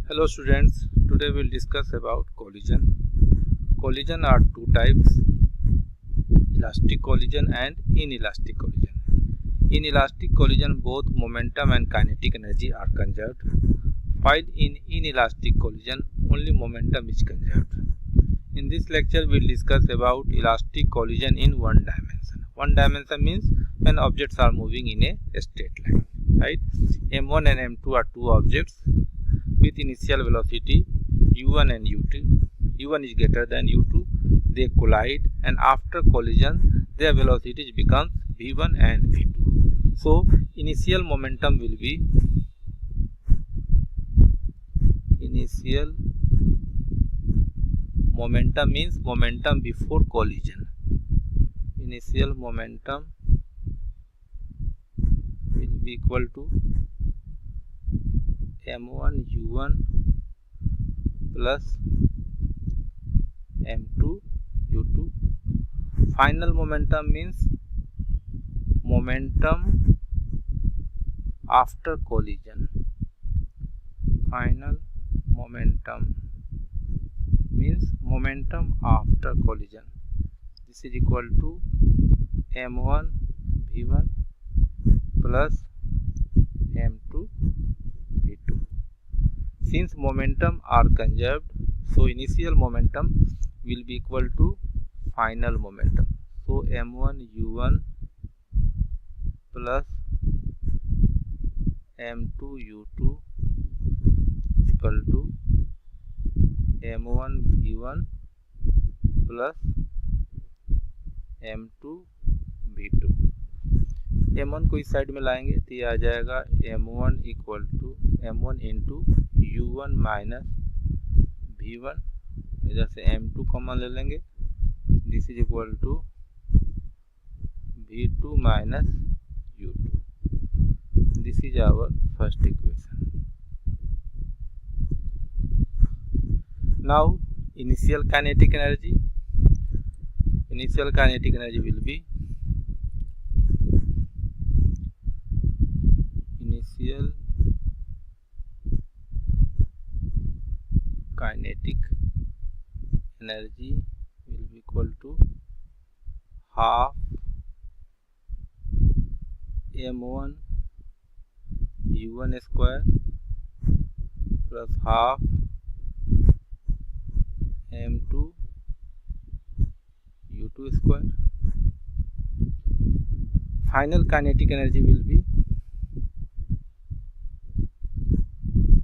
Hello students, today we'll discuss about collision. Collision are two types, elastic collision and inelastic collision. In elastic collision, both momentum and kinetic energy are conserved, while in inelastic collision, only momentum is conserved. In this lecture, we'll discuss about elastic collision in one dimension. One dimension means when objects are moving in a straight line, right? M1 and M2 are two objects with initial velocity u1 and u2. u1 is greater than u2. They collide, and after collision, their velocities becomes v1 and v2. So, initial momentum will be initial momentum means momentum before collision. Initial momentum will be equal to m1 u1 plus m2 u2. Final momentum means momentum after collision. Final momentum means momentum after collision. This is equal to m1 v1 plus m2 v2. Since momentum are conserved, so initial momentum will be equal to final momentum. So m1 u1 plus m2 u2 is equal to m1 v1 plus m2 v2. m1 को इस side में लाएंगे तो ये आ जाएगा m1 equal to m1 into u1 minus v1. इधर से m2 common ले लेंगे. This is equal to v2 minus u2. This is our first equation. Now initial kinetic energy. Initial kinetic energy will be initial kinetic energy will be equal to half m1 u1 square plus half m2 u2 square. Final kinetic energy will be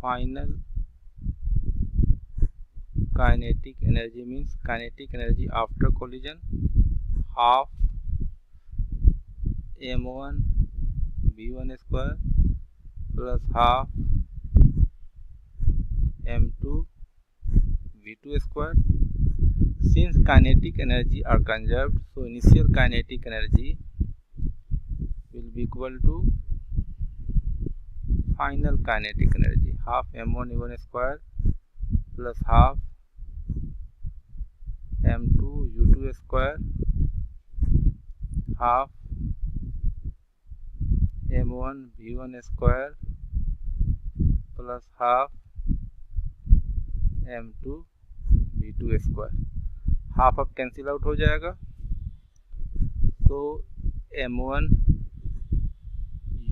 final kinetic energy means kinetic energy after collision half m1 v1 square plus half m2 v2 square. Since kinetic energy are conserved, so initial kinetic energy will be equal to final kinetic energy half m1 u1 square plus half m2 u2 square half m1 v1 square plus half m2 v2 square. Half अब cancel out हो जाएगा. तो m1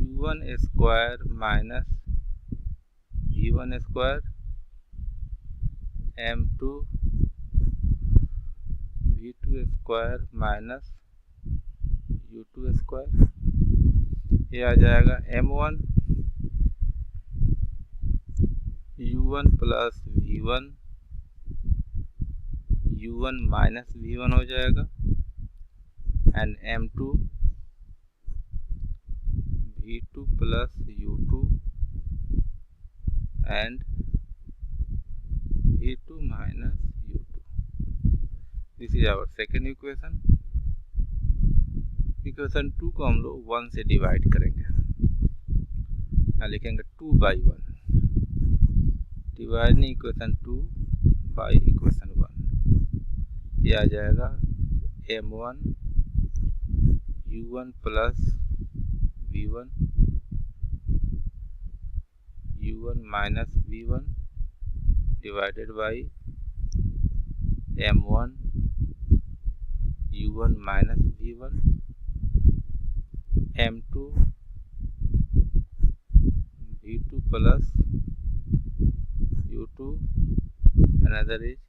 u1 square minus v1 square m2 v2 square minus u2 square. ये आ जाएगा m1 u1 plus v1 u1 minus v1 हो जाएगा and m2 v2 plus u2 and v2 minus u2. This is our second equation. Equation 2 को हम लोग 1 से divide करेंगे. यहाँ लिखेंगे 2 by 1. Dividing equation 2 by equation 1. ये आ जाएगा m1 u1 plus v1 u1 minus v1 divided by m1 u1 minus v1 m2 v2 plus u2, another is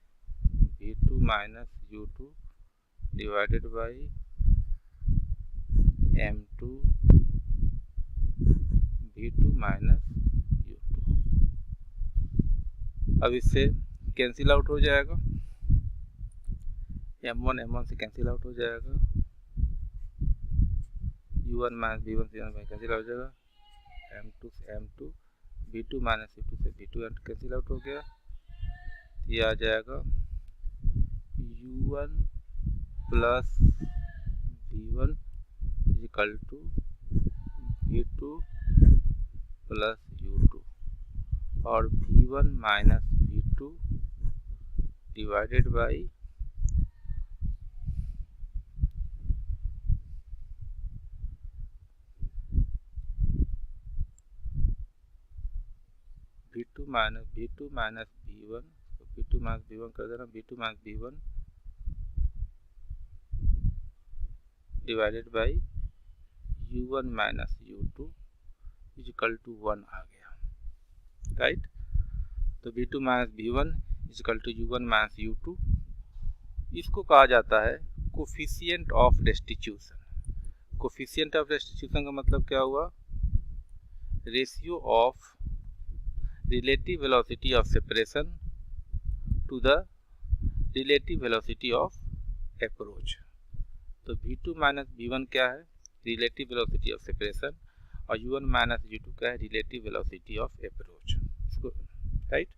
v2 minus u2 divided by m2 v2 minus u2। अब इससे cancel out हो जाएगा, m1 से cancel out हो जाएगा, u1 minus v1 से cancel out हो जाएगा, m2 से m2, v2 माइनस u2 से v2 कैंसिल आउट हो गया। ये आ जाएगा u1 plus v1 equal to v2 plus u2 और v1 minus v2 divided by v2 minus v1, v2 minus v1 कर देना, v2 minus v1 divided by u1 minus u2 is equal to 1 आ गया, right. तो v2 minus v1 is equal to u1 minus u2, इसको कहा जाता है coefficient of restitution. Coefficient of restitution का मतलब क्या हुआ, ratio of relative velocity of separation to the relative velocity of approach। तो v2 माइनस v1 क्या है, relative velocity of separation, और u1 माइनस u2 क्या है, relative velocity of approach। इसको राइट,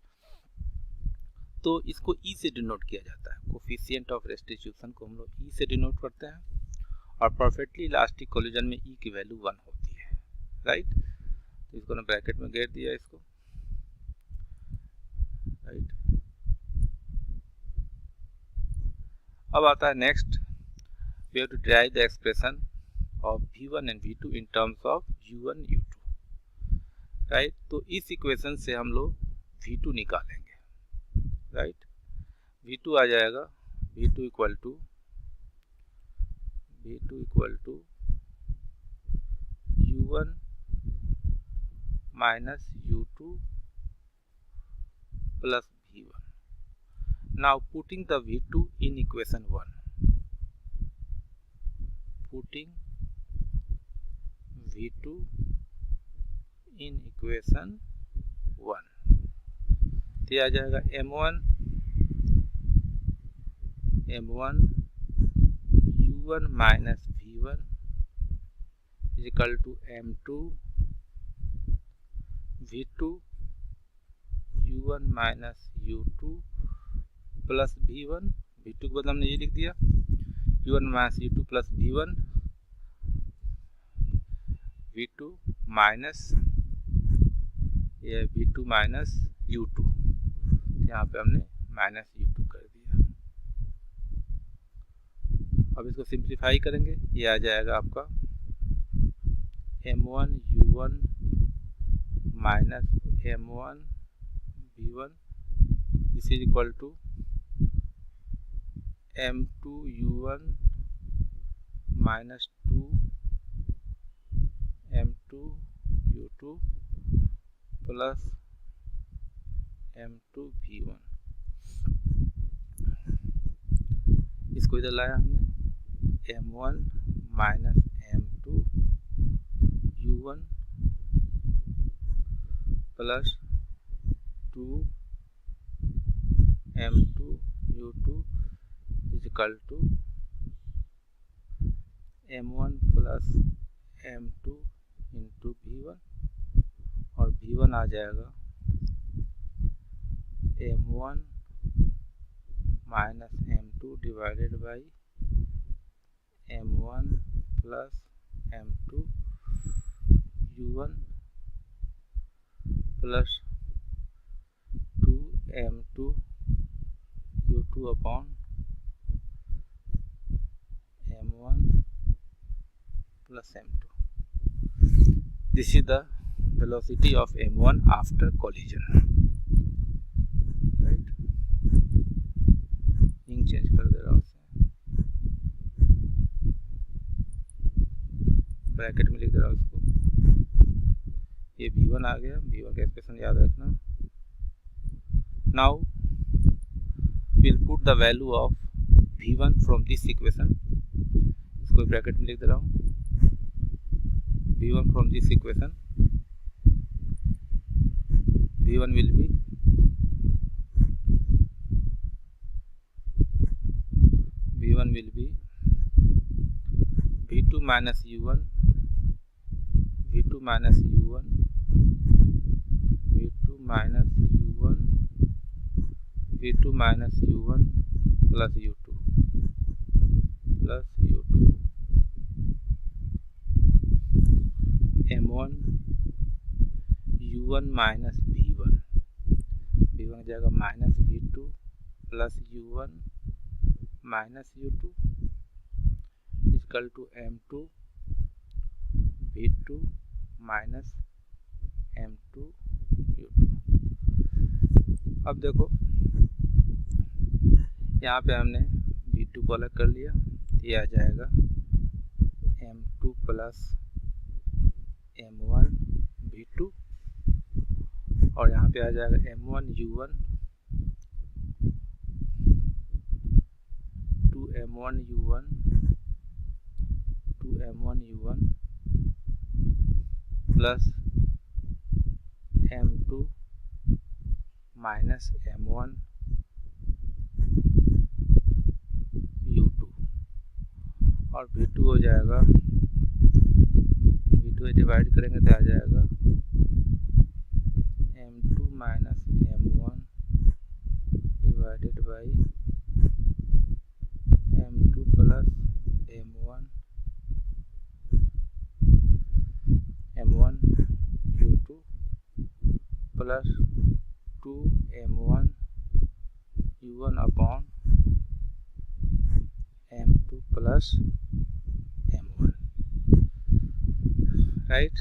तो इसको e से डिनोट किया जाता है। कोफिशिएंट ऑफ रेस्टिट्यूशन को हम लोग e से डिनोट करते हैं, और परफेक्टली इलास्टिक कोलिजन में e की वैल्यू 1 होती है, राइट। तो इसको ना ब्रैकेट में घेर दिया इसको, राइट। अब आता है next, we have to derive the expression of v1 and v2 in terms of u1 u2, right. तो इस इक्वेशन से हम लोग v2 निकालेंगे, राइट। v2 आ जाएगा v2 equal to u1 minus u2 plus v1। Now putting the v2 in equation 1, putting v2 in equation 1, तो आ जाएगा m1 u1 minus v1 is equal to m2 v2 u1 minus u2 plus v1, v2 के बदले हमने ये लिख दिया u1 minus u2 plus v1, v2 minus ये v2 minus u2, यहाँ पे हमने माइनस u2 कर दिया। अब इसको सिंप्लीफाई करेंगे, ये आ जाएगा आपका m1 u1 minus m1 v1, this is equal to m2 u1 minus 2 m2 u2 plus m2 v1। इसको इधर लाया हमने, m1 minus m2 u1 plus 2 m2 u2 is equal to m1 plus m2 into v1, और v1 आ जाएगा m1 minus m2 divided by m1 plus m2 u1 plus 2 m2 u2 upon m1 plus m2। This is the velocity of m1 after collision, right? Change कर दे रहा हूँ, bracket में लिख दे रहा हूँ उसको। ये V1 आ गया, V1 का एक्सप्रेशन याद रखना। Now will put the value of V1 from this equation, इसको ब्रैकेट में लिख दे रहा हूँ। V1 from this equation, V1 will be V2 minus U1, V2 minus U1, V2 minus U1, V2 minus U1 plus U2 plus U2, M1 U1 minus V1, V1 जाएगा minus V2 plus U1 minus U2 equal to M2 V2 minus M2 U2। अब देखो यहाँ पे हमने V2 को अलग कर लिया, ये आ जाएगा M2 प्लस M1 V2, और यहाँ पे आ जाएगा M1 U1 2M1 U1 2M1 U1 plus M2 minus M1 U2, और V2 हो जाएगा, V2 डिवाइड करेंगे तो आ जाएगा M2 minus M1 divided by M2 plus M1 U2 plus 2M1 U1 upon M2 plus M1, right.